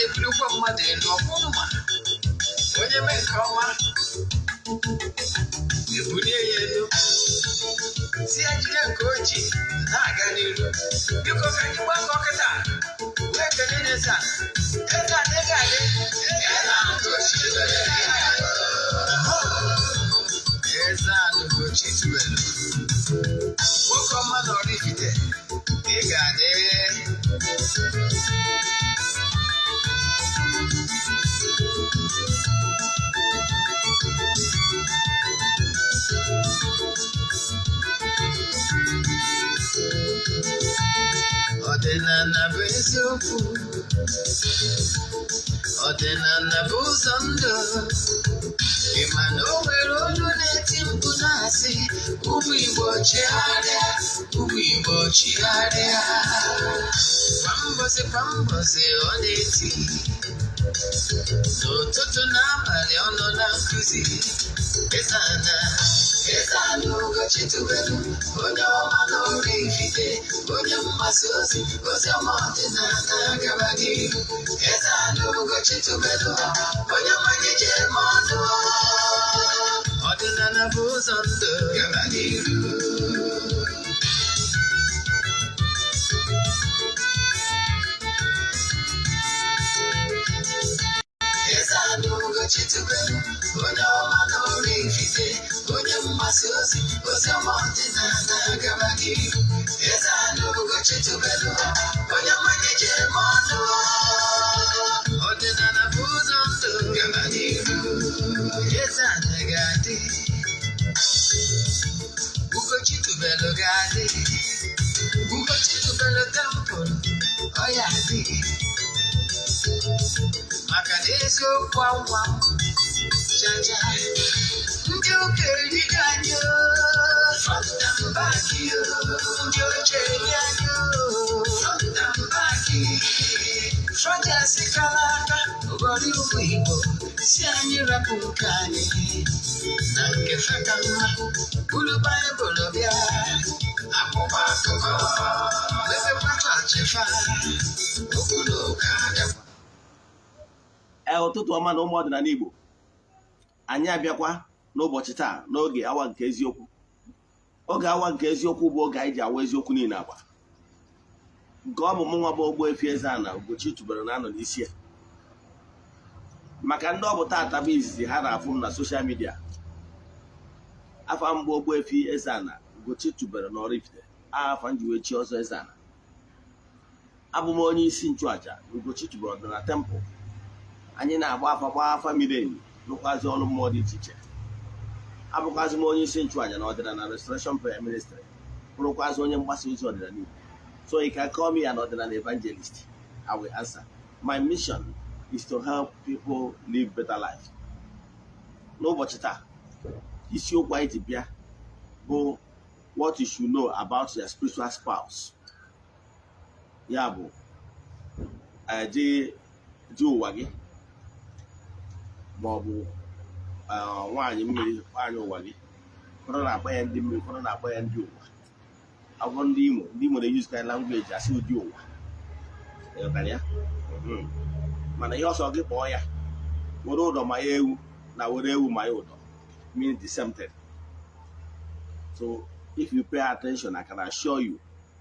na-ebiri ụgwọ mmadụ elu ọkwụma onye mee nke ọma ebulie ya elu si ya jide nke o ji na-aga n'iru biko ka anyị gbaa mbọ kịta wee kelee Eze-Ana Eze-Ana ego adị Eze-Ana Ugochitubelu nwoke ọma na oraifite ị ga-adị ọdịnala bụ eziokwu ọdịnala bụ ụzọ ndụ ị ma na o nwere olu na-eti mkpu na-asị ụmụ Igbo chigharịa ụmụ Igbo chigharịa kwa mbọsị ọ na-eti n'ụtụtụ na abalị ọ nọ na nkụzi Eze-Ana Ugochitubelu onye ọma na oraifite onye mgbasa ozi ọma ọdịnala gaba n'ihu Eze-Ana Ugochitubelu onye mmalite eme ọnụ ọdịnala bụ ụzọ ndụ gaba n'ihu Eze-Ana Ugochitubelu onye ọma na oraifite onye mgbasa ozi ọma ọdịnala gaba n'ihu Eze-Ana Ugochitubelu onye mmalite eme ọnụ ọdịnala bụ ụzọ ndụ gaba n'ihu Eze-Ana ga-adị Ugochitubelu ga-adị Ugochitubelu temple ọ ya adị maka na eziokwu anwa jaja ndị ụka erigo anyị frọntambaki ndị oche eri anyị frọntambaki frọjasi kara aka ụgọrị ụmụ Igbo si anyị rapụ nke anyị na nke feka mma buru Baịbụl bịa akwụkwọ akụkọ mepekwa chọọchị okpuru ụka adakwa ụtụtụ ọma na ụmụ ọdịnala Igbo anyị abịakwa n'ụbọchị taa n'oge awa nke eziokwu. Oge awa nke eziokwu bụ oge anyị ji awa eziokwu niile agba nke ọ bụ mụ nwa bụ Ogbuefi Eze-Ana Ugochitubelu na-anọ n'isi ya maka ndị ọ bụ taata bụ izizi ha na-afụ m na soshal midia. Afa mbụ Ogbuefi Eze-Ana Ugochitubelu na oraifite afa njiwechi ọzọ Eze-Ana. Abụ m onye isi nchụaja Ugochitubelu ọdịnala tempụl. Anyị na-agba afa miri emi n'ụkwazi ọrụ mmụọ dị iche iche. Abụkwazi m onye isi nchụaja na ọdịnala restoration prayer ministry bụrụkwazi onye mgbasa ozi ọdịnala Igbo. So you can call me an ordinary evangelist. I will answer. My mission is to help people live better life. N'ụbọchị taa isiokwu anyị ji bịa bụ what you should know about your spiritual spouse. Ya bụ di ụwa gị ma ọ bụ nwaanyị mmiri nwaanyị ụwa gị. Ụfọdụ na-akpọ ya ndị mmiri, ụfọdụ na-akpọ ya ndị ụwa. Agwọ ndị Imo na-use kind language asị ụdị ụwa ya mana ihe ọsọ gị kpọọ ya were ụdọ ma ya ewu na were ewu ma ya ụdọ means the same thing. So if you pay attention, I can assure you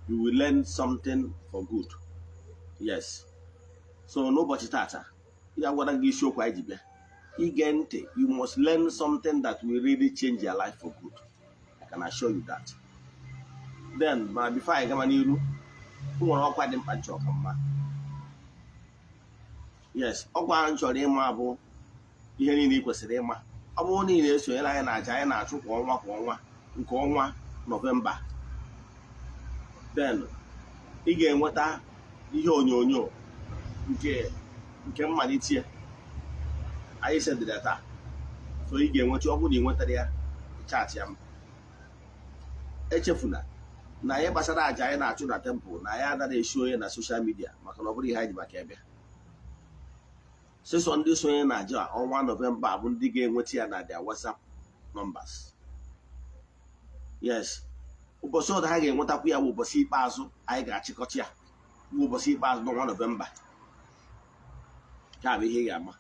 you will learn something for good. Yes. So n'ụbọchị tata ya gwara gị isiokwu anyị ji bịa ige ntị. You must learn something that will really change your life for good. I can assure you that. Then before I gama n'iru nwere ọkwa dị mkpa nchọ ka mma. Yes, ọkwa ahụ chọrọ ịma bụ ihe niile ị kwesịrị ịma. Ọ bụrụ na ị na-esonyere anyị na aja anyị na-achụ kwa ọnwa nke ọnwa Nọvemba, then ị ga-enweta ihe onyonyo nke mmalite anyị sedịrị taa. So ị ga-enweta ọ bụrụ na ị nwetara ya chat ya m. Echefuna na ihe gbasara aja anyị na-achụ na tempụl na ya anaghị esi onye na soshal midia maka na ọ bụrụ ihe anyị ji maka ebe. Sịsọ ndị sonye na aja ọnwa Nọvemba bụ ndị ga-enweta ya na their WhatsApp numbers. Yes, ụbọchị ọzọ ha ga-enwetakwu ya bụ ụbọchị ikpeazụ anyị ga-achịkọta ya bụ ụbọchị ikpeazụ n'ọnwa Nọvemba. ka bụ ihe ị ga-ama.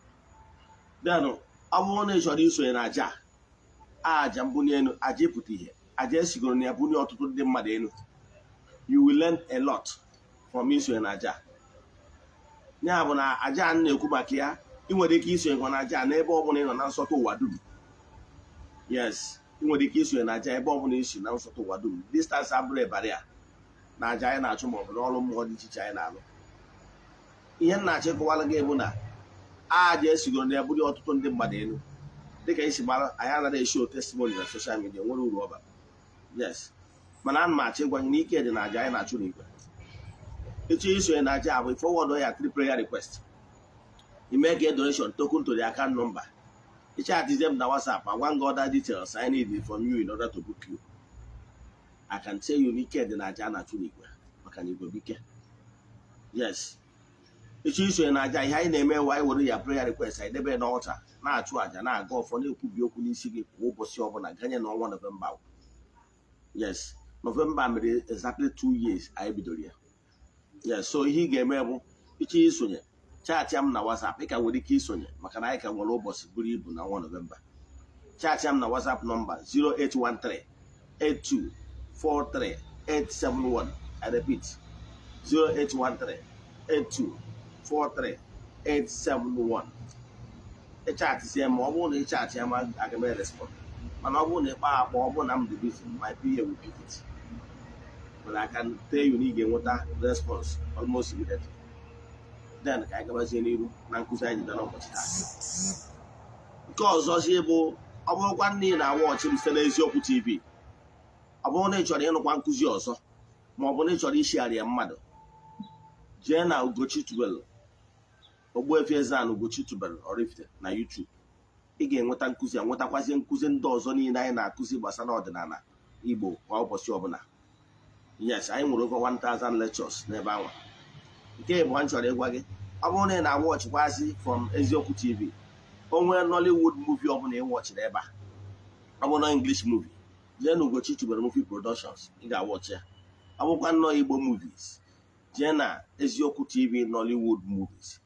Then ọ bụrụ na ị chọrọ isonye na aja mbunye elu, aja ịpụta ihe, aja esigoro na ya bunye ọtụtụ ndị mmadụ elu. You will learn a lot from isonye na aja. Ya bụ na aja a na-ekwu maka ya, ị nwere ike isonye na aja n'ebe ọ bụla ị nọ na nsọtụ ụwa dum. Yes, ị nwere ike isonye na aja ebe ọ bụla isi na nsọtụ ụwa dum. Distance abụrụ ebara ya na aja anyị na-achụ ma ọ bụ n'ọrụ mmụọ dị iche iche anyị na-alụ. Ihe m na-achọ ịkọwara gị bụ na aja esigoro na ya bunye ọtụtụ ndị mmadụ elu. Dịka isi mara, anyị anaghị eshow testimony na social media, nwere uru ọba. Yes, mana ana m achọ ịgwa gị na ike dị na aja anyị na-achụ n'igwe. Ịchọ isonye na aja bụ forward ya 3 prayer request. You make a donation token to the account number. You chat them na WhatsApp. I want other details I need from you in order to book you. I can tell you ike dị na aja na-achụ n'igwe maka na igwe bike. Yes. Ịchọ isonye na aja, ihe anyị na-eme wa anyị were ya prayer request anyị debe n'ọlta na-achụ aja na-aga ọfọ na-ekwubi okwu n'isi gị kwa ụbọchị ọbụla ganye n'ọnwa Nọvemba. Yes, Nọvemba mere exactly 2 years anyị bidoro ya. Yes, so ihe ị ga-eme bụ ịchọ isonye chaatị m na WhatsApp. Ị ka nwere ike isonye maka na anyị ka nwere ụbọchị buru ibu na ọnwa Nọvemba. Chaatị m na WhatsApp nọmba 08138243871. I repeat, 08138243871. Ịchaatị sie ma ọ bụrụ na ịchaatị ya ma aga m respond. Mana ọ bụrụ na ịkpa akpọ, ọ bụrụ na m dị busy, my PA will pick it. But I can tell you na ị ga-enweta response almost immediately. Then ka anyị gabazie n'iru na nkụzi anyị bịa n'ụbọchị taa. Nke ọzọ si bụ ọ bụrụkwa ndị na-awọchị m site n'Eziokwu TV. Ọ bụrụ na ị chọrọ ịnụkwa nkụzi ọzọ ma ọ bụ na ị chọrọ ishigharị ya mmadụ, jee na Ugochitubelu, Ogbuefi Eze-Ana Ugochitubelu oraifite na YouTube. Ị ga-enweta nkụzi a, nwetakwazie nkụzi ndị ọzọ niile anyị na-akụzi gbasara ọdịnala Igbo kwa ụbọchị ọbụla. Yes, anyị nwere over 1000 lectures n'ebe ahụ. Nke bụ m chọrọ ịgwa gị, ọ bụrụ na ị na-awọchịkwazị from Eziokwu TV, o nwere Nollywood movie ọ bụla ị wọchịrị ebe a, ọ bụ na English movie, jee na Ugochitubelu Movie Productions, ị ga-awọchị ya. Ọ bụkwa nnọọ Igbo movies, jee na Eziokwu TV Nollywood movies,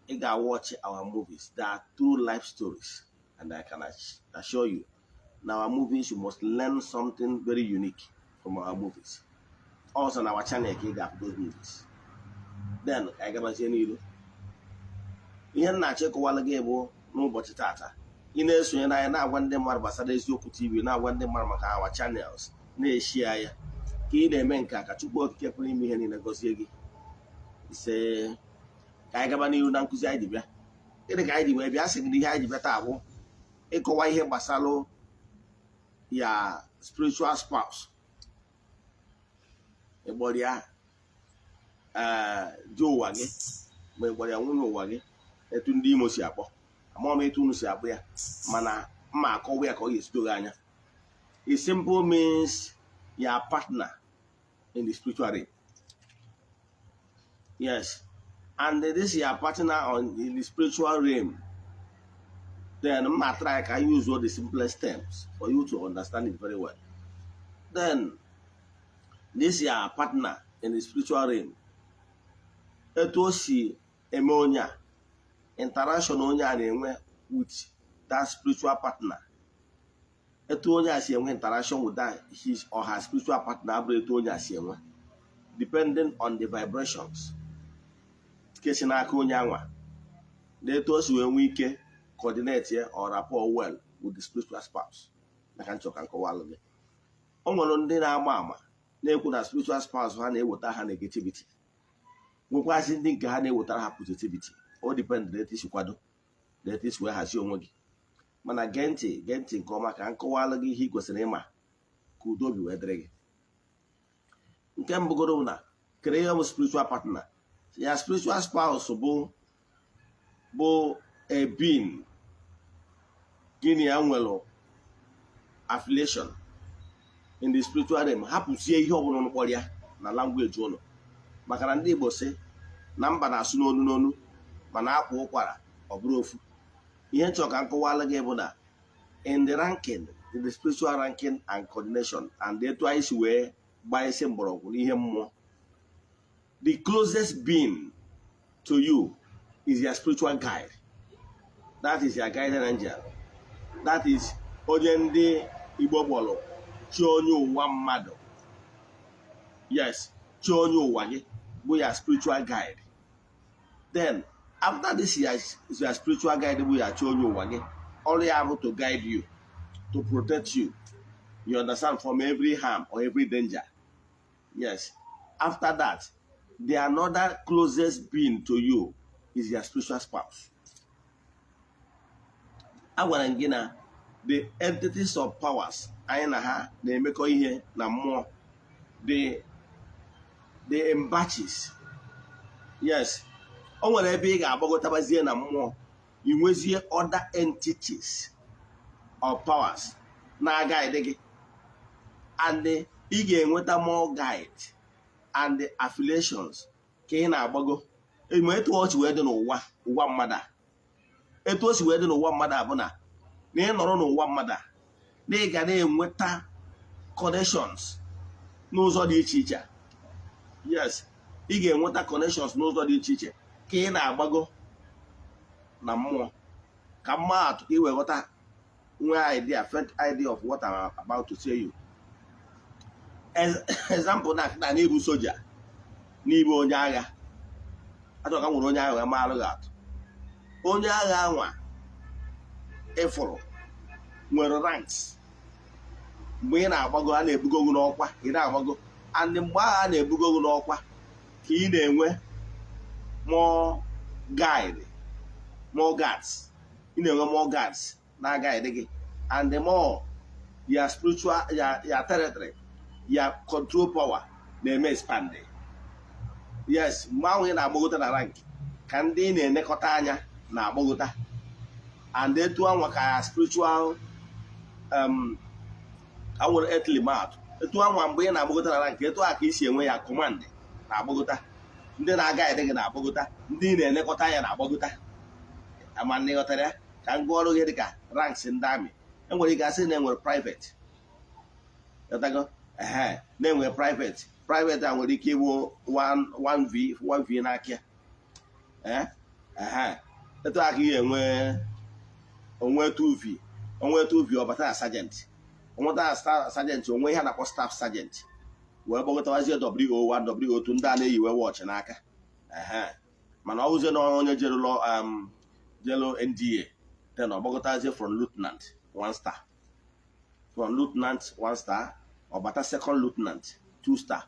ị ga-awọchị our movies. They are true life stories, and I can assure you na our movies you must learn something very unique from our movies. Also na our channel ka ị ga-afụ those movies. Then ka anyị gabazie n'ilu. Ihe m na-achọ ịkọwara gị bụ n'ụbọchị tata, ị na-esonye na anyị na-agwa ndị mmadụ gbasara Eziokwu TV, na-agwa ndị mmadụ maka our channels, na-eshia ya, ka ị na-eme nke a ka Chukwu Okike pụrụ ime ihe niile gọzie gị. Ise ka anyị gaba n'iru na nkụzi anyị ji bịa. Gịnị ka anyị ji wee bịa? Sị gị na ihe anyị ji bịa taa bụ ịkọwa ihe gbasara ya spiritual spouse. Ịgbọrọ ya di ụwa gị ma ịgbọrọ ya nwunye ụwa gị, etu ndị Imo si akpọ. Amaghị m etu unu si akpọ ya, mana mma akọwa ya ka ọ ga-esi doo gị anya. It simple means your partner in the spiritual realm. Yes, and this is your partner in the spiritual realm. Then I try can use all the simplest terms for you to understand it very well. Then this is your partner in the spiritual realm. Etu o si eme onye a, interaction onye a na-enwe with that spiritual partner. Etu onye a si enwe interaction with that his or her spiritual partner abụrụ etu onye a si enwe, depending on the vibrations kesi n'aka onye anwa, na etu o si wee nwee ike coordinate or rapport well with the spiritual spouse. Maka nchọ ka nkọwalụ gị, o nwere ndị na-agba ama na-ekwu na spiritual spouse ha na-eweta ha negativity, nwekwazị ndị nke ha na-ewetara ha positivity. O depend na etu isi kwado, na etu isi wee hazie onwe gị. Mana gee ntị nke ọma ka nkọwalụ gị ihe ị kwesịrị ịma ka udo obi wee dịrị gị. Nke mbụgoro bụ na kere ihe bụ spiritual partner. Ya spiritual spouse bụ a being gịnị ya nwere affiliation in the spiritual realm. Hapụzie ihe ọbụla mkpọrọ ya na language ụlọ, maka na ndị Igbo sị na mba na-asụ n'onu n'onu mana akwa ụkwara ọ bụrụ ofu. Ihe nchọ ka nkọwalụ gị bụ na in the ranking, in the spiritual ranking and coordination, and etu anyị si wee gbaa isi mgbọrọgwụ n'ihe mmụọ, the closest being to you is your spiritual guide. That is your guardian angel. That is onye ndị Igbo kpọrọ chi onye ụwa mmadụ. Yes, chi onye ụwa gị bụ your spiritual guide. Then after this is your spiritual guide bụ your chi onye ụwa gị, only able to guide you, to protect you. You understand, from every harm or every danger. Yes. After that, the another closest being to you is your spiritual spouse. Agwarangina, the entities of powers, aina they make ihe na more. The embatches. Yes. Onwere ebe ị ga-agbagotabazie na mmụọ, inwezie other entities of powers na guide gị, and ị ga-enweta more guide and the affiliations ka ị na-agbago. Ma etu o si wee dị n'ụwa mmadụ a, etu o si wee dị n'ụwa mmadụ a bụ na ị nọrọ n'ụwa mmadụ a, na ị ga na-enweta connections n'ụzọ dị iche iche. Yes, ị ga-enweta connections n'ụzọ dị iche iche ka ị na-agbago na mmụọ. Ka mma atụ ka ị wee ghọta nwee faint idea of what I'm about to tell you. Example na n'ịbụ soja, n'ịbụ onye agha. Achọrọ ka m nwere onye agha ma alụ gị atụ. Onye agha anwa ịfụrụ nwere ranks. Mgbe ị na-agbago, a na-ebugo gị n'ọkwa, ị na-agbago, and mgbe agha a na-ebugo gị n'ọkwa ka ị na-enwe more guide, more guards. Ị na-enwe more guards na guide gị, and the more your spiritual, your territory, your control power na-eme expand. Yes, mgbe ahụ ị na-agbagota na rank ka ndị na-enekọta anya na-agbagota, and etu anwa ka spiritual awụrụ earthly mouth. Etu anwa mgbe ị na-agbagota na rank, etu a ka isi enwe ya command na-agbagota, ndị na-aga ede gị na-agbagota, ndị na-enekọta anya na-agbagota. Ama ndị ghọtara ya ka m gụọ ọrụ gị dịka ranks ndị amị. Enwere ike asị na enwere private, na-enwe private a nwere ike ịbụ 1v n'aka ya. Etu aka ihe onwe 2v ọbata na sergeant, onweta sergeant, onwe ihe na-akpọ staff sergeant, wee gbagọtawazie WO1 WO2 ndị a na-eyiwe watch n'aka. Mana ọ bụzie na onye jelo NDA, then ọ gbagọtazie from lieutenant 1 star, from lieutenant 1 star ọbata second lieutenant 2 star,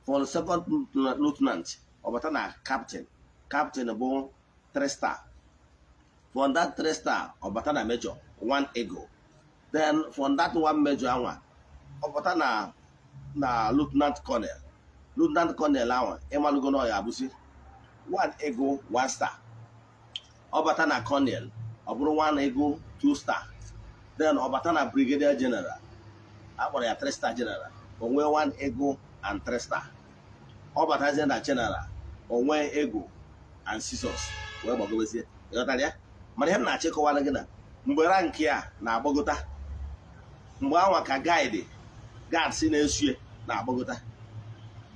from second lieutenant ọbata na captain bụ 3 star, from that 3 star ọbata na major 1 eagle, then from that 1 major anwa ọbata na lieutenant colonel anwa ịmalụgo na ya abụzi 1 eagle 1 star, ọbata na colonel ọ bụrụ 1 eagle 2 star, then ọbata na brigadier general akpọrọ ya 3 star general, onwe 1 eagle and 3 star. Ọbatazie na general onwe eagle and scissors wee gbagobezie. Ịghọtara ya? Mana ihe m na-achịkọwara gị na mgbe rank ya na-agbagota, mgbe anwa ka guards na-esue na-agbagota,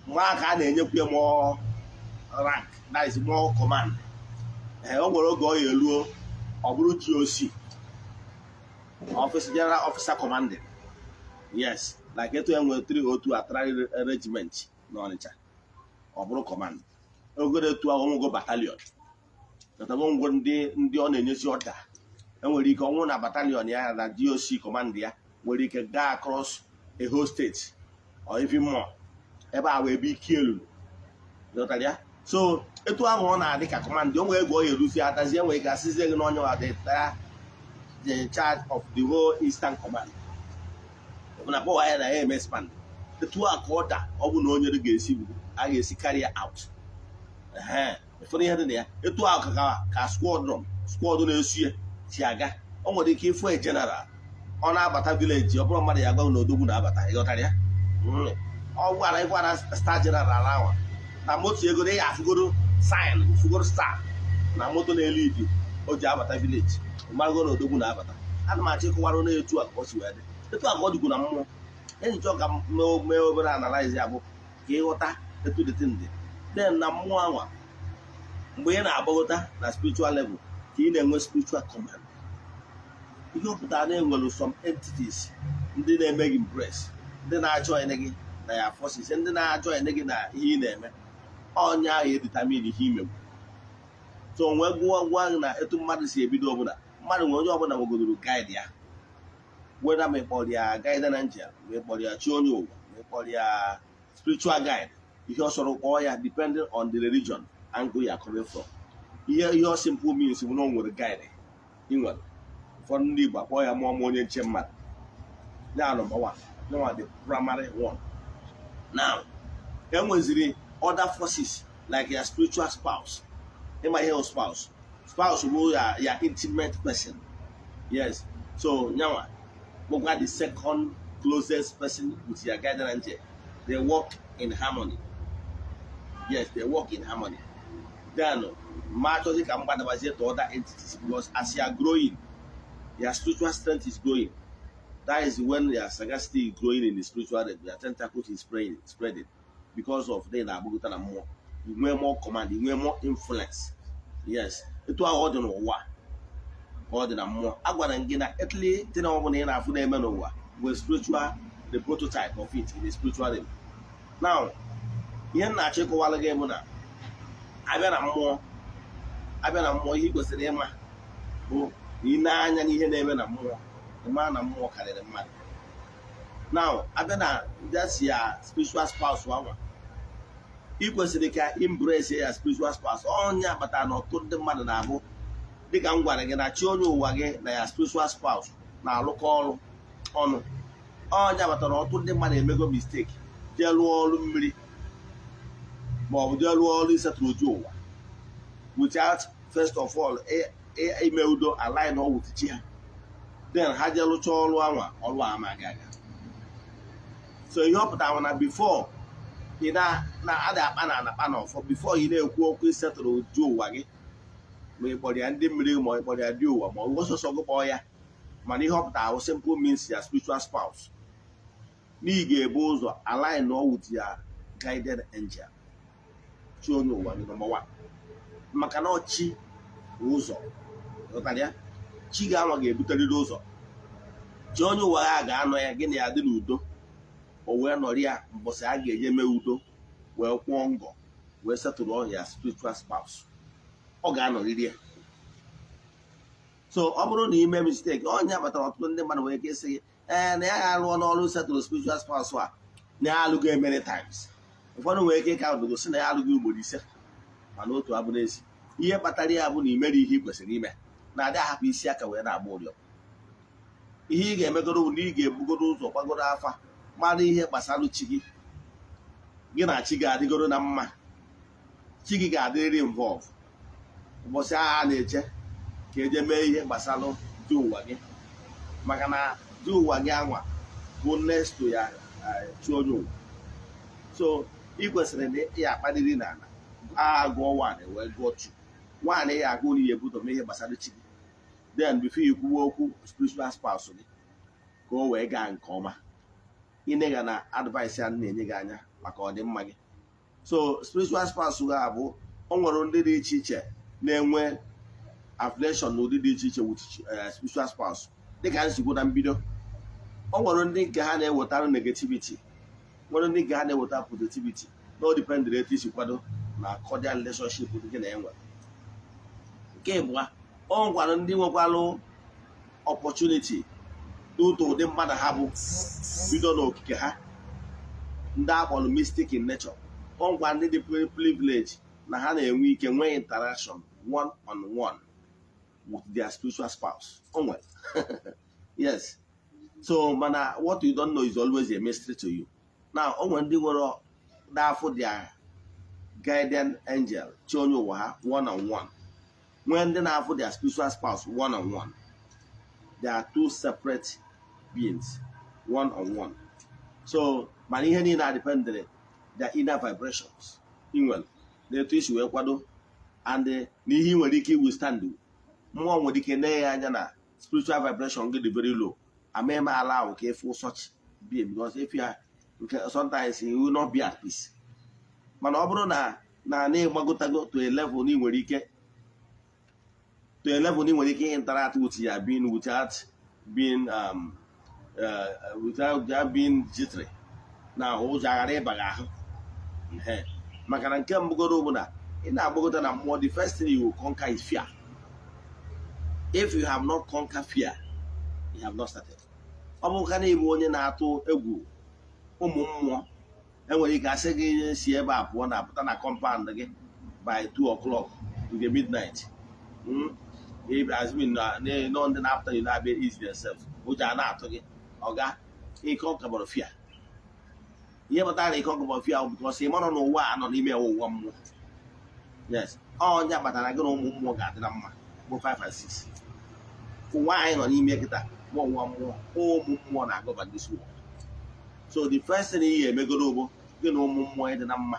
mgbe ahụ ka a na-enyekwu more rank, that is more command. O nwere oge ọ ya eluo ọ bụrụ GOC, General Officer Commanding. Yes, like etu enwere 302 Artillery Regiment n'Ọnịcha, ọ bụrụ command. Ogoro etu ahụ ọnwụgo battalion, ọnwụgo ndị ọ na-enyezi ọda. Enwere ike ọnwụ na battalion ya na GOC command ya nwere ike gaa across a whole state or even more, ebe a wee ebe ike elu. Ịghọtara ya? So etu ahụ ọ na-adị ka command, o nwee ego ọ ya eruzi atazi, enwere ike asịzie gị n'onye wa the charge of the whole Eastern Command. Na power ya na ya eme expand. Etu a ka ọ da, ọ bụ na onye a ga-esi carry out. Ụfọdụ ihe dị na ya, etu a ka squadron na-esu si aga. O nwere ike ịfụ general ọ na-abata village, ọ bụrụ mmadụ ya gwa na odogwu na-abata. Ịghọtara ya? Ọ gwara ịgwara star general ahụ na moto ego ya afụgoro sign, fụgoro star na moto na-elu ibi o ji abata village, mmago na odogwu na-abata. Ana m achọ ịkọwara na etu a ka ọ si wee dị, etu a ka ọ dịkwu na mmụọ. Enyi chọọ ka mee obere analyze ya bụ ka ịghọta etu dị ndị. Then na mmụọ anwa mgbe ị na-agbagota na spiritual level ka ị na-enwe spiritual command. Ihe ọ pụtara na enwere some entities ndị na-eme gị impress, ndị na-achọ ene gị na ya forces, ndị na-achọ ene gị na ihe ị na-eme onye ahụ edetermine ihe imegbu. So nwee gwa gị na etu mmadụ si ebido ọbụla, mmadụ nwe onye ọbụla nwegodoro guide ya, whether ma ịkpọrọ ya guardian angel, ma ịkpọrọ ya chi onye ụwa, ma ịkpọrọ ya spiritual guide, ihe ọ sọrọ kpọọ ya depending on the religion angle you are coming from. Ihe simple means bụ na o nwere guide ị nwere. Ụfọdụ ndị Igbo akpọ ya mmụọ onye nche mmadụ. Ya number one, no, the primary one. Now, enweziri other forces like your spiritual spouse. In my health spouse will your intimate person. Yes. So now, look at the second closest person with your guardian angel. They work in harmony. Yes, they work in harmony. Then, magically come back to other entities because as you are growing, your spiritual strength is growing. That is when your sagacity is growing in the spiritual realm. Your tentacles is spreading because of the Nabukuta and more. You need more command, you need more influence. Yes. Itu a order no wa. Order na more. Agwa na ngina etli tina obo na ina afu na eme no wa. We spiritual the prototype of it in the spiritual realm. Now, ihe na achiko wala ga emu na abia na mmụọ ihe kwesịrị ịma bụ ị na-anya n'ihe na-eme na mmụọ, ịma na mmụọ karịrị mmadụ. Now, abia na that's your spiritual spouse wa. Ị kwesịrị ka embrace ya spiritual spouse. Onye akpata na ọtụtụ ndị mmadụ na-abụ dịka m gwara gị na chi onye ụwa gị na ya spiritual spouse na-alụkọ ọrụ ọnụ. Onye akpata na ọtụtụ ndị mmadụ emego mistake jee lụọ ọrụ mmiri ma ọ bụ jee lụọ ọrụ isetụrụ oju ụwa without first of all ime udo align all with chi ha. Then ha jee lụcha ọrụ anwa ọrụ amaghị aga. So ihe ọ pụtara na before ị na-ada akpa na anakpa na ọfọ before ị na-ekwu okwu isetụrụ oju ụwa gị ma ị kpọrọ ya ndị mmiri ma ị kpọrọ ya dị ụwa ma ọ bụ ọsọsọ gị kpọọ ya, mana ihe ọ pụtara ahụ simple means ya spiritual spouse. N'ihi ga-ebu ụzọ align all with ya guided angel, chi onye ụwa gị number one. Maka na chi ụzọ ya chi ga-anọ ga-ebuterịrị ụzọ. Chi onye ụwa ha ga-anọ ya gị na ya dị n'udo, o wee nọrị ya mbọsị a ga-eje mee udo wee kwụọ ngọ wee setụrụ ọhịa spiritual spouse. Ọ ga-anọrịrị ya. So ọ bụrụ na ime mistake, onye kpatara ọtụtụ ndị mmadụ nwere ike ịsị gị na ya ga-alụọ n'ọrụ setụrụ spiritual spouse a na ya alụgo many times. Ụfọdụ nwere ike ịka odogo si na ya alụgo ugboro 5 mana otu abụ n'ezi. Ihe kpatara ya bụ na imere ihe ị kwesịrị ime na-adị ahapụ isi aka wee na-agba ụrịọ. Ihe ị ga-emegoro bụ na ị ga-ebugoro ụzọ gbagoro afa mara ihe gbasara chi gị. Gị na chi ga-adịgoro na mma, chi gị ga-adịrịrị involve. Ụbọchị agha na-eche ka eje mee ihe gbasara dị ụwa gị, maka na dị ụwa gị anwa bụ next to ya chi onye ụwa. So ị kwesịrị na ya akpaliri n'ala agụọ nwaanyị wee gụọ chi nwaanyị ya agụ na ihe buto mee ihe gbasara chi gị. Then before you kwuwe okwu spiritual spouse gị ka o wee gaa nke ọma. Ịnega na advice ya na-enye gị anya maka ọdịmma gị. So spiritual spouse gị abụ o nwere ndị dị iche iche na-enwe affiliation na ụdị dị iche iche with spiritual spouse. Dịka nsikwu na mbido, o nwere ndị nke ha na-ewetara negativity, nwere ndị nke ha na-eweta positivity. No depend on etu isi kwado na cordial relationship gị na-enwe. Nke ịbụa, o nwekwara ndị nwekwalụ opportunity n'otu ụdị mmadụ ha bụ bido n'okike ha, ndị akpọrọ mystic in nature. O nwekwara ndị dị privilege na ha na-enwe ike nwee interaction one on one with their spiritual spouse. Onwe. Yes. So mana what you don't know is always a mystery to you. Now onwe ndị nwere dafụ their guardian angel chi onye ụwa ha one on one. When ndị na-afụ their spiritual spouse one on one, they are two separate beings one on one. So mana ihe niile are dependent their inner vibrations. Inwere na-etu isi wee kwado and n'ihe nwere ike withstand. Mmụọ nwere ike na ya anya na spiritual vibration gị dị very low. Ama allow ka ịfụ such being because if you are sometimes you will not be at peace. Mana ọ bụrụ na na ịgbagotago to a level ị nwere ike interact with ya being without being jittery na ụjọ aghara ịbaga ahụ. Maka na nke mbụgoro bụ na ị na-agbagota na mmụọ, the first thing you will conquer is fear. If you have not conquered fear, you have not started. Ọ bụ ka na-ebu onye na-atụ egwu ụmụ mmụọ, enwere ike asị gị si ebe a pụọ na apụta na compound gị by 2 o'clock in the midnight. As mean no ndị na-apụta you na-abịa ease themselves, ụjọ a na-atụ gị ọga ịkọnkabọrọ fear. Ihe kpatara na ịkọnkabọrọ fear bụ because ị mara na ụwa a nọ n'ime ụwa mmụọ. Yes, onye kpatara gị na ụmụ mmụọ ga-adị na mma bụ 5 and 6. Ụwa anyị nọ n'ime kịta bụ ụwa mmụọ, ụmụ mmụọ na-agọba this world. So the first thing ị ga-emegoro bụ gị na ụmụ mmụọ ịdị na mma,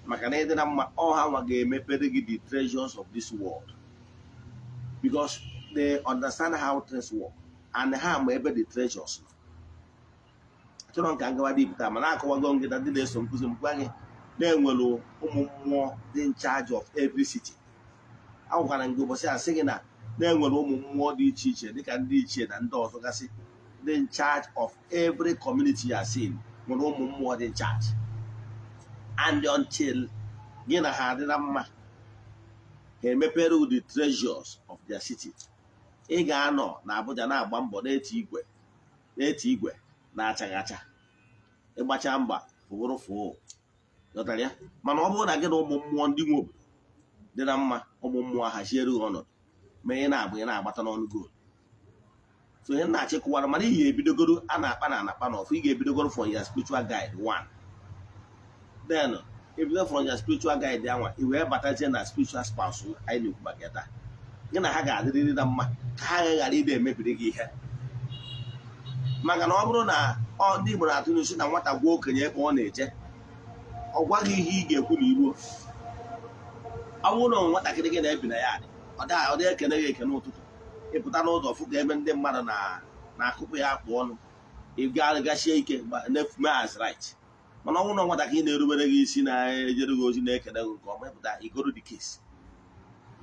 maka na ịdị na mma ọ ha nwa ga-emepere gị the treasures of this world, because they understand how things work and ha ma ebe the treasures. Achọrọ nka ngawa dị pụta ma na-akọwago ngịda ndị na-eso nkụzi m gwa gị na-enwere ụmụ mmụọ dị in charge of every city. Agwara gị ụbọchị a sị gị na na-enwere ụmụ mmụọ dị iche iche dịka ndị ichie na ndị ọzọ gasị dị in charge of every community you are seeing. Nwere ụmụ mmụọ dị in charge, and until gị na ha adị na mma, ha emepere the treasures of their city. Ị ga-anọ na Abuja na-agba mbọ na-eti igwe na-achaghị acha, ịgbacha mba fụrụ fụụ, ghọtara ya. Mana ọ bụrụ na gị na ụmụ mmụọ ndị nwe obodo dị na mma, ụmụ mmụọ haziere gị ọnọdụ ma ị na-agbata n'ọnụ goolu. So ihe na-achịkọwara, mana ị ga-ebidogoro a na-akpa na anakpa n'ọfụ. Ị ga-ebidogoro from your spiritual guide 1, then ebido from your spiritual guide anwa i wee batazie na spiritual spouse anyị na-ekwu maka ya taa. Gị na ha ga-adịrịrị na mma ka ha ghara ide emebiri gị ihe. Maka na ọ bụrụ na ndị Igbo na-atụ n'isi na nwata gwa okenye ebe ọ na-eje, ọ gwaghị ihe ị ga-ekwu na iruo. Ọ bụrụ na nwatakịrị gị na-ebi na ya ọ dị ekene gị ekene ụtụtụ, ịpụta n'ụzọ fụ ka ebe ndị mmadụ na-akụpụ ya akpụ ọnụ, ị gachie ike na-efume as right. Mana ọ bụrụ na nwatakịrị na-erubere gị isi na-ejere gị ozi na-ekene gị nke ọma, ịpụta igoro the case.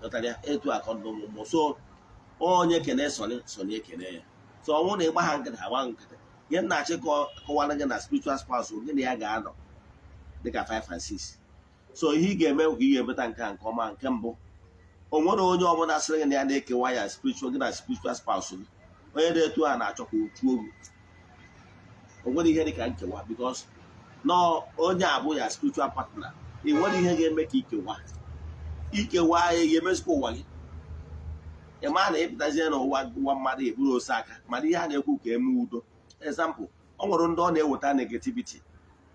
Dọtara ya etu akọndụ mmụọ. So onye kene soni ekene ya. So ọ bụrụ na ịgba ha nkịtị agba nkịtị, ihe m na-achị kọwara gị na spiritual spouse gị na ya ga-anọ dịka 5 and 6. So ihe ị ga-eme ka ị ga-emeta nke a nke ọma. Nke mbụ, o nwere onye ọbụla sịrị gị na ya na-ekewa ya spiritual gị na spiritual spouse gị. Onye dị etu a na-achọ ka otu ogu. O nwere ihe dịka nkewa, because nọ onye abụ ya spiritual partner. Ị nwere ihe ga-eme ka ikewa ya ga-emezikwa ụwa gị. Ị maa na ịpụtazie na ụwa mmadụ eburu ose aka, mana ihe a na-ekwu ka eme udo. Example, ọ nwere ndị ọ na-eweta negativity.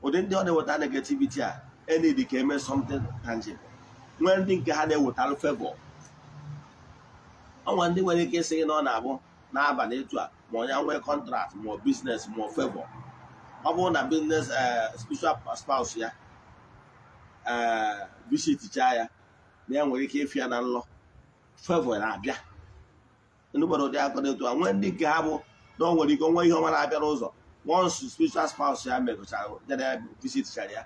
Ụdị ndị ọ na-eweta negativity a enidi ka eme something tangible. Nwee ndị nke ha na-eweta favor. Ọ nwere ndị nwere ike ịsị gị na ọ na-abụ n'abalị etu a ma onye nwee contract ma business ma favor. Ọ bụrụ na business spiritual spouse ya visitchaa ya na ya nwere ike ịfịa na nlọ, favor na-abịa. N'ụbọchị ụdị akọ etu a, nwee ndị nke ha bụ na ọ nwere ike onwe ihe ọma na-abịa n'ụzọ. Once spiritual spouse ya megụchara ya visitchara ya,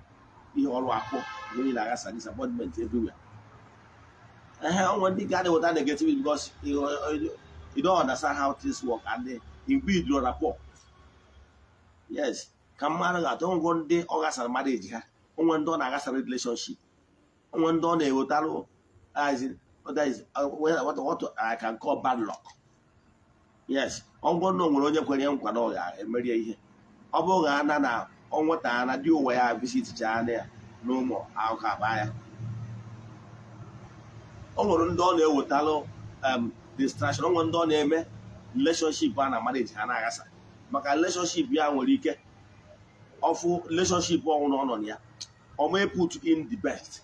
ihe ọrụ akụ onye na-aghasa disappointment everywhere. Onwe ndị nke a na-eweta negativity because you don't understand how things work and you build your rapport. Yes, ka mmadụ ga-atọ ngwọ ndị ọ ghasara marriage ha, onwe ndị ọ na-aghasara relationship, onwe ndị ọ na-ewetarụ what I can call bad luck. Yes, ọgwụ na nwere onye kwere nkwa na ọ ga-emeri ihe. Ọ bụrụ ga ana na ọ nweta na dị ụwa ya visitchaa anya ya n'ụmụ akụkọ aba ya. Ọ nwere ndị ọ na-ewetalụ distraction. Ọ nwere ndị ọ na-eme relationship a na marriage ha na-aghasa, maka relationship ya nwere ike ọfụ relationship ọhụrụ ọ nọ na ya, ọ ma put in the best.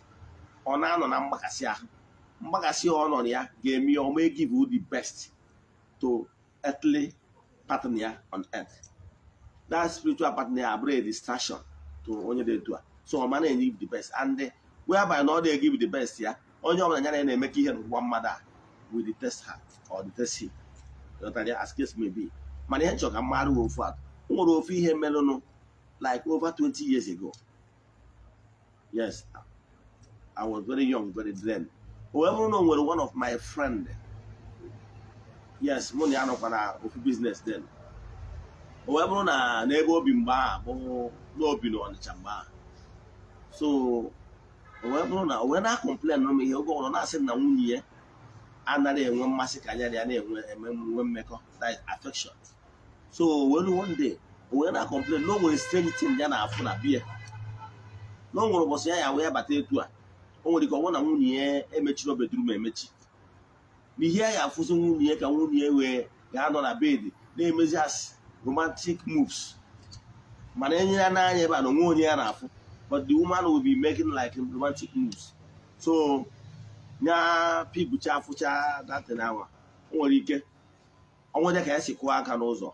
Ọ na-anọ na mgbakasị ahụ, mgbakasị ọ nọ na ya ga-eme ya ọ ma give you the best to earthly partner ya on earth. That spiritual partner abụrụ a distraction to onye dị etu a. So ọ ma na-enye the best, and whereby na ọ na-give the best ya, onye ọbụla ya na-eme ka ihe n'ụwa mmadụ a with the test her or the test him, as case may be. Mana ihe nchọ ka mmadụ ofu atụ, o nwere ofu ihe merụnụ like over 20 years ago. Yes, I was very young very then. However, no one of my friend. Yes, money I know for business then. However, na ebe obi mgba bụ n'obi n'Ọnịcha mgba. So, however, na when I complain no me ihe oge ọ na-asị na nwunye ya anaghị enwe mmasị ka anya ya na-enwe mmekọ, that is affection. So, when one day when I complain, no nwere strange thing ya na-afụ na bia. No nwere ụbọchị ya wee bata etu a. O nwere ike ọ na nwunye ya emechiri bedroom emechi. N'ihe ya afụsị nwunye ya ka nwunye ya wee ga-anọ na bed na-emezi asị romantic moves. Mana enye ya n'anya ebe a na onwe onye ya na-afụ. But the woman will be making like romantic moves. So, nya pibucha afụcha that hour. O nwere ike ọ nwere ka ya si kụọ aka n'ụzọ.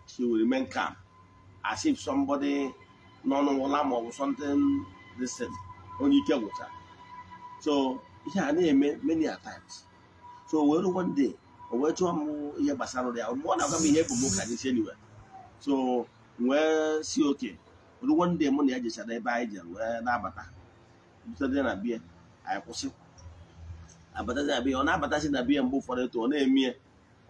She will remain calm. As if somebody no lam or something listen. Only ike gwụcha. So, ihe a na-eme many a times. So, one day, wee chụọ m ihe gbasara ya, ọ na-agwa m ihe bụ m ka n'isi anyway. So, wee si oke, one day mụ na ya jechara ebe anyị jere wee na-abata. Butade na bie, anyị kwụsị. Abatazi na bie, ọ na-abatazi na bie mgbe ụfọdụ etu ọ na-eme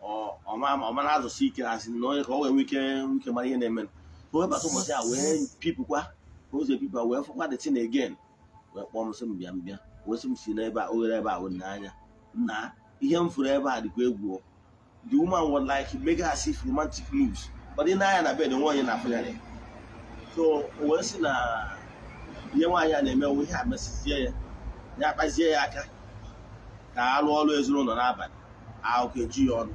ọma na-azụsi ike asị na onye ka ọ wee nwike mara ihe na-eme. So, wee bata ụbọchị a wee pipụkwa, ụzọ pipụ wee fụkwa the thing again. Wee kpọọ m sị m bịa, wee sị m si n'ebe a oghere ebe a wee n'anya. Nna ihe m fụrụ ebe a dịkwa egwu. The woman was like making as if romantic moves, but in na bed onwe onye na-afụ ya. So wee sị na ihe nwaanyị a na-eme ihe a mesizie ya ya kpazie ya aka ka alụ ọrụ ezinụlọ n'abalị ahụ eju ya ọnụ.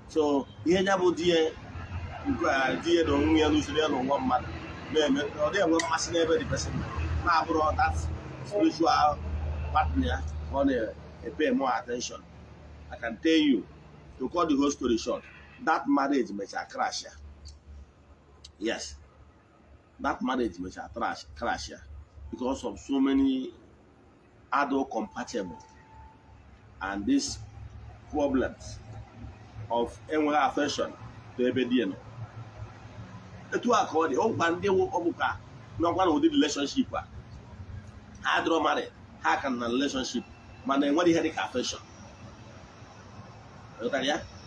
So ihe ya bụ di ya na onwe ya n'usoro ya na ụgwọ mmadụ na-eme ọ dịghị enwe mmasị n'ebe dị person na-abụrụ that spiritual partner ya ọ na-pay more attention. I can tell you, to cut the whole story short, that marriage may crash. Yes, that marriage may crash because of so many adult compatible and these problems of affection to ebedieno. The two are called the old band obuka, no one with the relationship. I draw married, how can a relationship? Man, what the headache affection?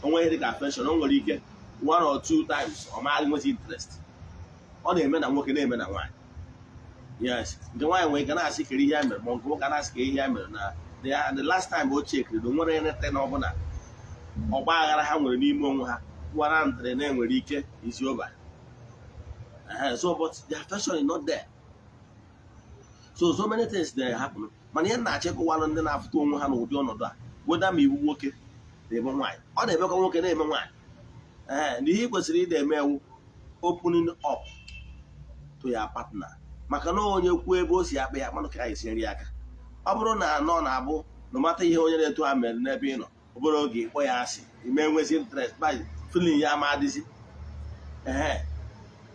Onwe dị ka affection, o nwere ike 1 or 2 times ọ maghị nweta interest. Ọ na-eme na nwoke na-eme na nwaanyị. Yes, nke nwaanyị nwere ike na-asị kere ihe ya mere, ma nke nwoke na-asị kere ihe ya mere na the last time o chekiri na nwere nrete na ọbụla ọgba aghara ha nwere n'ime onwe ha gwara ntere na enwere ike isi over. So but the affection is not there. So many things dey happen. Mana ihe na-achịkọwalụ ndị na-afụta onwe ha n'ụdị ọnọdụ a weda ma iwu nwoke na-eme nwaanyị. Ọ na-emekọ nwoke na-eme nwaanyị. N'ihe kwesịrị ịda emewu opening up to your partner. Maka na onye kwuo ebe o si akpa ya manụ ka ya esi nri aka. Ọ bụrụ na anọ na-abụ na mata ihe onye na-eto ha mere n'ebe ị nọ obere oge ịkpọ ya asị ime enwezi interest by feeling ya ma adịzi.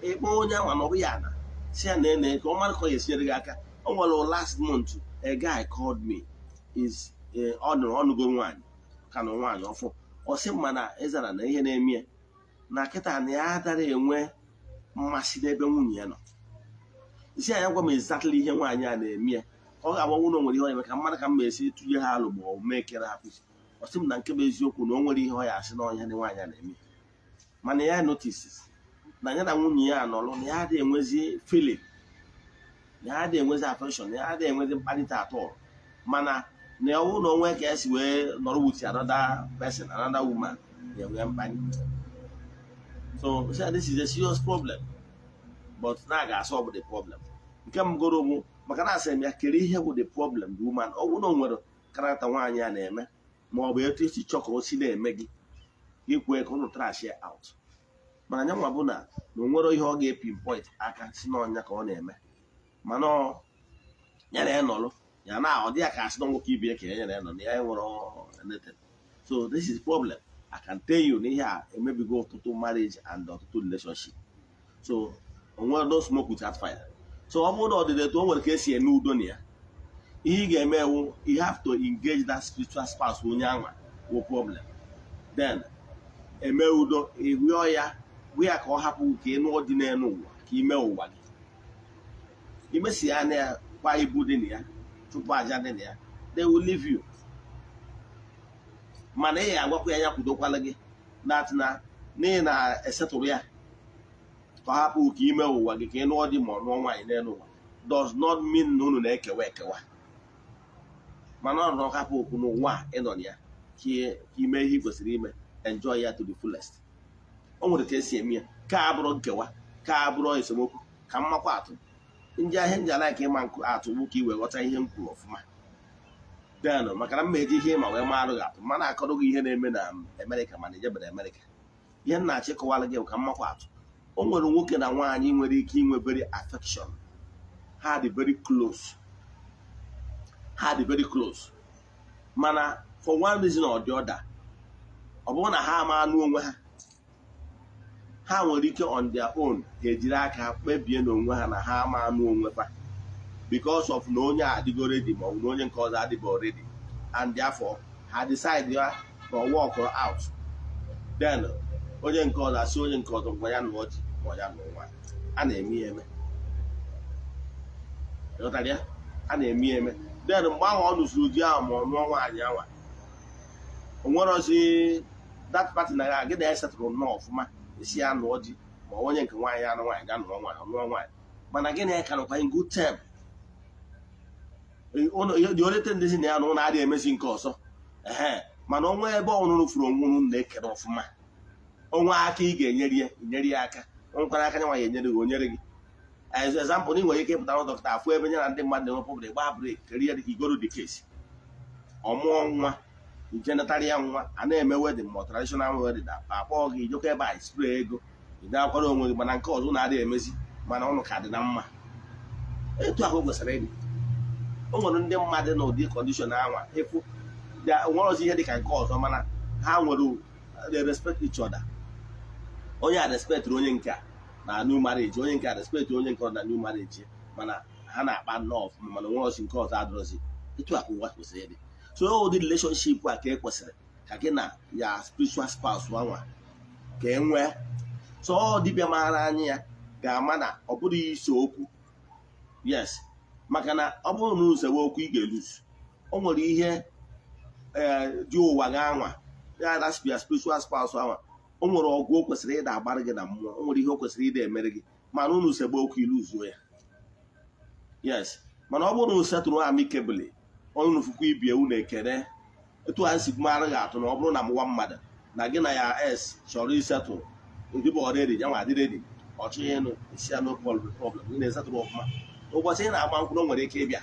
Ịkpọ onye anwa na ọ bụ ya na si ya na-ene ka ọ mara ka ọ esinyere gị aka. O nwere last month a guy called me is ọnụgo nwaanyị ka na nwaanyị ọfụ. Ọ sị mana Eze-Ana na ihe na-eme na kịta na ya adara enwe mmasị n'ebe nwunye ya nọ. Isi anya gwa m exactly ihe nwaanyị a na-eme. Ọ ga-agbanwe na o nwere ihe ọ na-eme ka mmadụ ka m ma esi tụnye ha alụ ma ọ mee kere ha kwụsị. Ọ sị m na nke bụ eziokwu na o nwere ihe ọ ya asị na ọnya na nwaanyị a na-eme. Mana ya notices na ya na nwunye ya nọrọ na ya adịghị enwezi feeling, na ya adịghị enwezi affection, na ya adịghị enwezi mkparịta atọ. Mana na ọ bụrụ na onwe ka esi wee nọrọ with another person, another woman, na-enwe mkparị. So this is a serious problem, but na ga-solve the problem. Nke m goro bụ maka na asị m ya kere ihe bụ the problem the woman. Ọ bụrụ na o nwere karakta nwaanyị a na-eme ma ọ bụ etu esi chọọ ka o si na-eme gị ikwe ka ụnụ trash ya out. Mana anya nwa bụ na o nwere ihe ọ ga-epinpoint aka si n'ọnya ka ọ na-eme. Mana ya na ya nọrọ ya na ọ dị ya ka asị na nwoke ibe ka ya na ya nọ na ya nwere anything. So this is problem. I can tell you na ihe a emebigo ọtụtụ marriage and ọtụtụ relationship. So onwere no smoke without fire. So ọ bụrụ na ọ dị etu o nwere ka esi eme udo na ya, ihe ị ga-eme ewu you have to engage that spiritual spouse onye anwa wo problem. Then eme udo ịrịọ ya gwa ya ka ọ hapụ ka ịnụ ọdị n'elu ụwa ka ime ụwa gị. Imesi ya na kwa ibu dị na ya chụpụ aja dị na ya, they will leave you. Mana ị agwakwa ya kwudokwala gị n'ihi na esetụrụ ya ka ọ hapụ ka ime ụwa gị ka ị nụọ di ma ọ nụọ nwaanyị n'elu ụwa does not mean na unu na-ekewa ekewa. Mana ọ nọ hapụ okwu n'ụwa ịnọ na ya ka ime ihe ị kwesịrị ime, enjoy ya to the fullest. O nwere ka esi eme ya, ka abụrụ nkewa, ka abụrụ esemokwu, ka mmakwa atụ. Ndị ahịa ndị ala ka ịma atụ bụ ka i wee ghọta ihe m kwuru ọfụma. Denụ maka na mma eji ihe ma wee marụ gị atụ, mana akọrọ gị ihe na-eme na Amerịka mana ijebere Amerịka. Ihe m na-achọ ịkọwara gị bụ ka mmakwa atụ. O nwere nwoke na nwaanyị nwere ike inwe very affection, ha dị very close, mana for one reason or the other, ọ bụrụ na ha ama anụ onwe ha, ha nwere ike on their own ga-ejiri aka kpebie n'onwe ha na ha ama anụ onwe ha because of na onye adịgo ready ma ọ bụ na onye nke ọzọ adịgo ready, and therefore ha decide ya na walk out. Then onye nke ọzọ asị onye nke ọzọ gwa ya nụọ di ma ya nụọ nwaanyị. A na-eme ya eme, a na-eme ya eme. Then mgbe ahụ ọ nụsiri di ahụ ma ọ nụọ nwaanyị anwa, o nwere ozi that party na ya gị na ya setụrụ nnọọ ọfụma, esi ya nụọ di ma onye nke nwaanyị anụ nwaanyị ga nụọ nwaanyị, ọnụọ nwaanyị, mana gị na ya ka nọkwa in good term. Dị olete ndezi na ya na ụlọ adịghị emezi nke ọzọ, mana onwe ebe ọnụnụ furu onwe unu na-ekere ọfụma, onwe aka ị ga-enyere ya aka, onwekwara aka nwaanyị enyere gị onyere gị. As example, ị nwere ike ịpụta na dọkịta afụ ebe nye na ndị mmadụ na-enwe problem, gbaa brek kere ya dịka igoro dị kesi, ọmụọ nwa ije natara ya nwa, a na-eme wedin ma traditional wedin, akpọọ gị ijekwa ebe a spray ego ide akwara onwe gị, mana nke ọzọ na-adịghị emezi, mana ụnụ ka dị na mma. Etu ahụ kwesịrị ịdị. O nwere ndị mmadụ na ụdị kọndishọn anwa ịfụ nwere ọzọ ihe dị ka nke ọzọ, mana ha nwere they respect each other. Onye a respectịrị onye nke a na new marriage, onye nke a respectịrị onye nke ọzọ na new marriage, mana ha na-akpa nnọọ ọfụma, mana nwere ọzọ nke ọzọ adịrọzi. Etu a ka ụwa kwesịrị ịdị. So ụdị relationship a ka e kwesịrị ka gị na ya spiritual spouse anwa ka e nwee. So ọ dibịa maara anya ya ga-ama na ọ bụrụ ya ise okwu, yes, maka na ọ bụrụ na usewe okwu ị ga-eluzu. O nwere ihe dị ụwa gị anwa ya na spiritual spouse anwa, o nwere ọgwụ o kwesịrị ịda agbara gị na mmụọ, o nwere ihe o kwesịrị ịda emere gị, mana unu usegbe okwu iluzuo ya, yes. Mana ọ bụrụ na usetụrụ amicably, unu fukwa ibie unu ekene, etu a nsi mara gị atụ na ọ bụrụ na mụwa mmadụ na gị na ya chọrọ isetụ ndị bụ ọredi ya nwa adị redi, ọ chọghị ịnụ isi ya no problem, ị na-esetụrụ ọfụma. Ụbọchị ị na-agba nkwụ nwere ike ịbịa,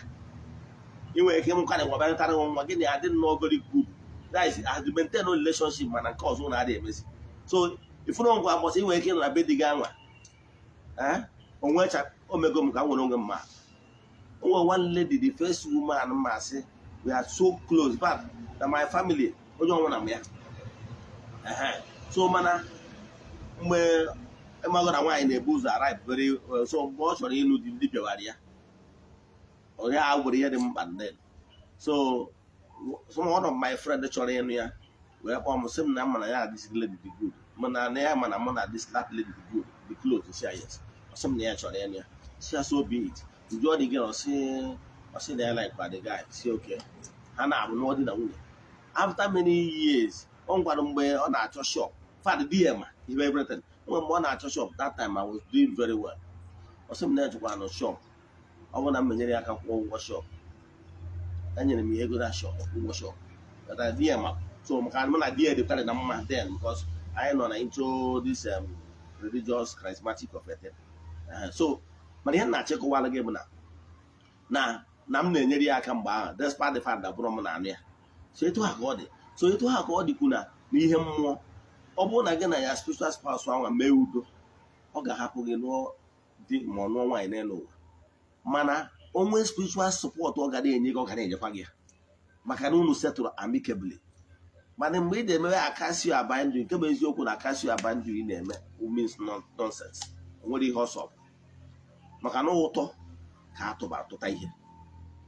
ị nwere ike ịmụkarị nwabarịtara nwa gị na ya dị nnọọ very good, that is as the maintain no relationship, mana nke ọzọ na-adị emezi. So ifuru ngwa ụbọchị ị nwere ike ịnọ na be di gị anwa onwecha omego m ka m nwere onwe mma. O nwere one lady, the first woman ma sị we are so close, but na my family onye ọnwụ na m ya. So mana mgbe ịmagụ na nwaanyị na-ebu ụzọ arrive very so mgbe ọ chọrọ ịlụ di, ndị bịawara ya, onye a gwere ihe dị mkpa ndị. So some one of my friend chọrọ ịnụ ya wee kpọọ m sị m na mana ya this lady dị good, mana na ya mana mụ na this that lady dị good, the close, si ya yes, ọsị m na ya chọrọ ịnụ ya, si ya so be it. Njụ ọ dị gị ọsị na ya like the guy, si okay, ha na-abụ n'ọdị na nwunye. After many years, ọ gwara mgbe ọ na-achọ shop, fad di ya ma ihe everything. Mgbe ọ na-achọ shop, that time I was doing very well. Ọsị m na ya chọkwa nọ shop, ọ bụ na m menyere ya aka kwụọ ụgwọ shop, enyere m ya ego na shop ụgwọ shop, but I di ya ma. So maka mụ na di ya dịkarị na mma then, because anyị nọ na into this religious charismatic of it. So mana ihe na-achịkọwara gị bụ na m na-enyere ya aka mgbe ahụ, despite the fact na bụrụ m na anụ ya. So etu ha ka ọ dị. So etu ha ka ọ dịkwu na ihe mmụọ. Ọ bụrụ na gị na ya spiritual spouse anwa mee udo, ọ ga-ahapụ gị lụọ di ma ọ lụọ nwaanyị n'elu ụwa. Mana onwe spiritual support ọ ga na-enye gị, ọ ga na-enyekwa gị ya, maka na unu setụrụ amicably. Mana mgbe ị na-emewe akasio abandụ, nke bụ eziokwu na akasio abandụ ị na-eme means nonsense, o nwere ihe ọsọ, maka na ụtọ ka atụba atụta ihe.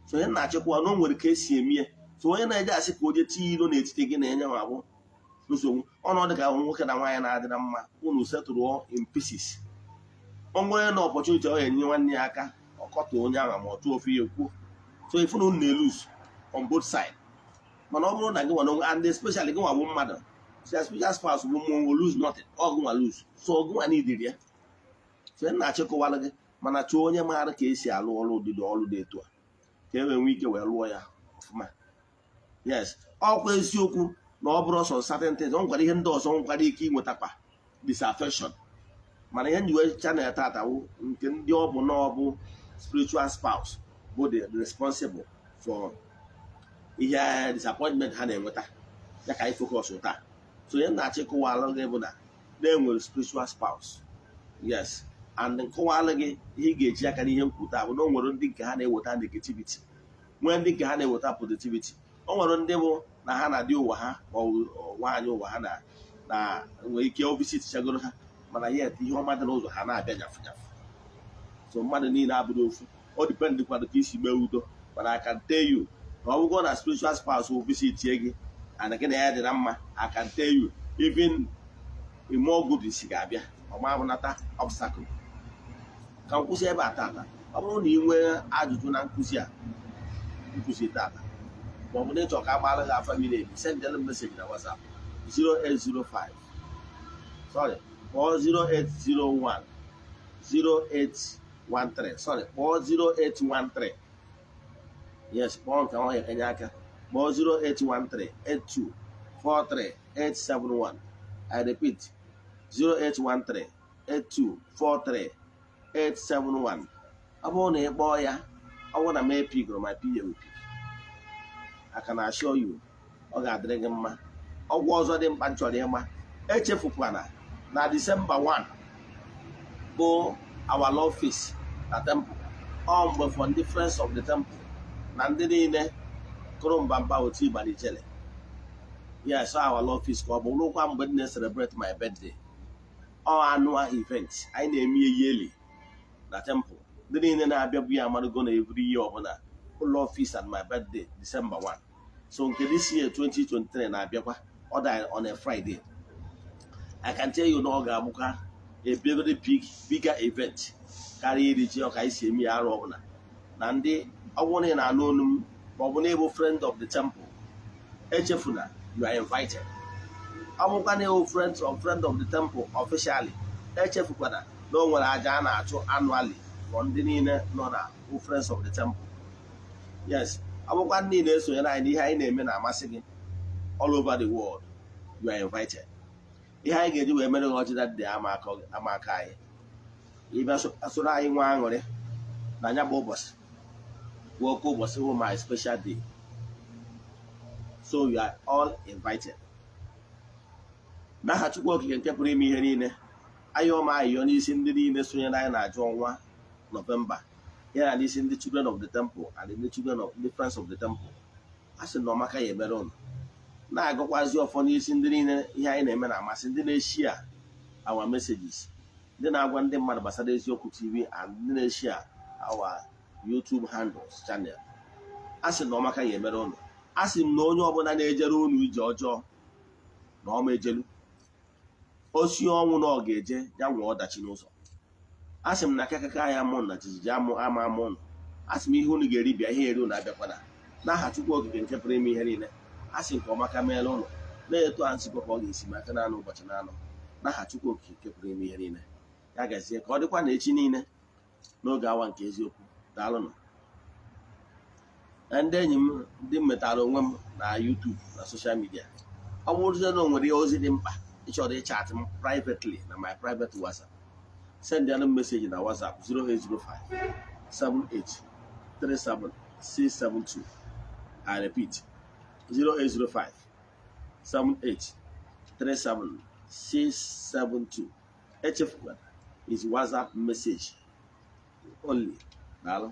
So onye na-achịkwa na o nwere ka esi eme ya. So onye na-eje asị ka o je tinye ilo n'etiti gị na enye nwa bụ nsogbu. Ọnọdụ ka nwoke na nwaanyị na-adị na mma, unu setụrụ in pieces. O nwere na opportunity ọ ga-enye nwanne ya aka, ọkọta onye ahụ ma ọ tụọ ofe ya kwuo, So if you don't lose on both sides, but no na go and especially go one mother. So spiritual spouse will lose nothing, or go lose. So go and need it. So na cheko wala ge mana cho onye mara ka esi alụ ọrụ dị ọrụ dị etu a ka e nwee ike wee lụọ ya ọfụma. Yes, ọkwa eziokwu na ọ bụrụ ọsọ certain things ọ nkwara ihe ndị ọzọ nkwara ike inwetakwa disaffection, mana ihe njiwe chanel tata wụ nke ndị ọ bụ na ọ bụ spiritual spouse bụ the responsible for ihe disappointment ha na-enweta ya ka anyị focus taa. So ihe na-achị kụwalụ gị bụ na na-enwere spiritual spouse. Yes, and nkọwalụ gị ihe ị ga-eji aka n'ihe nkwuta bụ na o nwere ndị nke ha na-eweta negativity, nwee ndị nke ha na-eweta positivity. O nwere ndị bụ na ha na-adị ụwa ha ma nwaanyị ụwa ha na nwere ike obisit chagoro ha, mana yet ihe ọma dị n'ụzọ ha na-abịa nyafụ nyafụ. So mmadụ niile abụrụ ofu, ọ dipendị kwado ka isi mee udo, mana I can tell you na ọ bụgo na spiritual spouse will visit gị and gị na ya dị na mma, I can tell you even more good isi ga-abịa ọma abụnata obstacle. Ka m kwụsị ebe a tata. Ọ bụrụ na ị nwee ajụjụ na nkụzi tata, ma ọ bụ na ịchọ ka agbalị gị afa mmiri ebi, send them message na WhatsApp 0805 sorry kpọọ 0801 0813 sorry kpọọ 0813 yes kpọọ nke nwa ya kenye aka kpọọ 0813 8243 871. I repeat 0813 8243 871. Ọ bụrụ na ị kpọọ ya, ọ bụrụ na m epigoro ma PA opi, I can assure you ọ ga-adịrị gị mma. Ọgwụ ọzọ dị mkpa nchọrọ ịma, echefukwana na December 1 bụ our Lord feast na temple. Ọ mgbe for ndị friends of the temple na ndị niile kụrụ mbamba otu Igbalijele. Yes, our Lord feast ka ọ bụ rụkwa mgbe dị na-celebrate my birthday. Ọ annual event anyị na-eme yearly na temple. Ndị niile na-abịa bụ ya amarugo na every year ọbụla Lord feast and my birthday December 1. So nke this year 2023 na-abịakwa ọ dị on a Friday. I can tell you na ọ ga-abụkwa a very bigger event karịa iri ji ọka isi eme ya arụ ọbụla. Na ndị ọbụla ị na-anụ olu m ma ọ bụ na ịbụ friend of the temple, echefuna you are invited. Ọ bụkwa na ịbụ friend of the temple officially, echefukwana na o nwere aja a na-achụ annually for ndị niile nọ na friends of the temple. Yes, ọ bụkwa ndị na-esonyere anyị n'ihe anyị na-eme na-amasị gị all over the world, you are invited. Ihe anyị ga-eji wee mere gị ọchị that day ama aka anyị ịbịa soro anyị nwa aṅụrị na anya bụ ụbọchị bụ oke ụbọchị bụ my special day. So you are all invited. N'aha Chukwu Okike nke pụrụ ime ihe niile, ayọ ma ayọ n'isi ndị niile sonyere anyị na-ajụ ọnwa November, ya na n'isi ndị children of the temple and the children of the friends of the temple. A sị na ọmaka ya emere ụnụ. Na-agụkwazi ọfọ n'isi ndị niile ihe anyị na-eme na-amasị, ndị na-eshia our messages, ndị na-agwa ndị mmadụ gbasara Eziokwu TV and ndị na-eshia our YouTube handles channel. A sị na ọmaka ya emere ụnụ. A sị m na onye ọbụla na-ejere ụnụ ije ọjọọ na ọma ejelu, osi ọnwụ na ọ ga-eje ya nwee ọdachi n'ụzọ. A sị m na akakaka ya mụ na jijiji ama ụnụ. A sị m ihe ụnụ ga-eri bịa ihe eri ụnụ abịakwana. N'aha Chukwu Okike nke pụrụ ime ihe niile, a sị nke ọmaka meela ụlọ na-eto a nsịkwa ka ọ ga-esi maka naanị ụbọchị na-anọ. N'aha Chukwu Okike nke pụrụ ime ihe niile, ya gazie ka ọ dịkwa na echi niile n'oge awa nke eziokwu. Daalụnụ. Na ndị enyi m ndị metara onwe m na YouTube na social media, ọ bụrụzie na o nwere ozi dị mkpa ịchọrọ ịchat m privately na my private WhatsApp, send them message na WhatsApp 0805 7837 672. I repeat 0805 7837 672. HF is WhatsApp message only. Daalụ.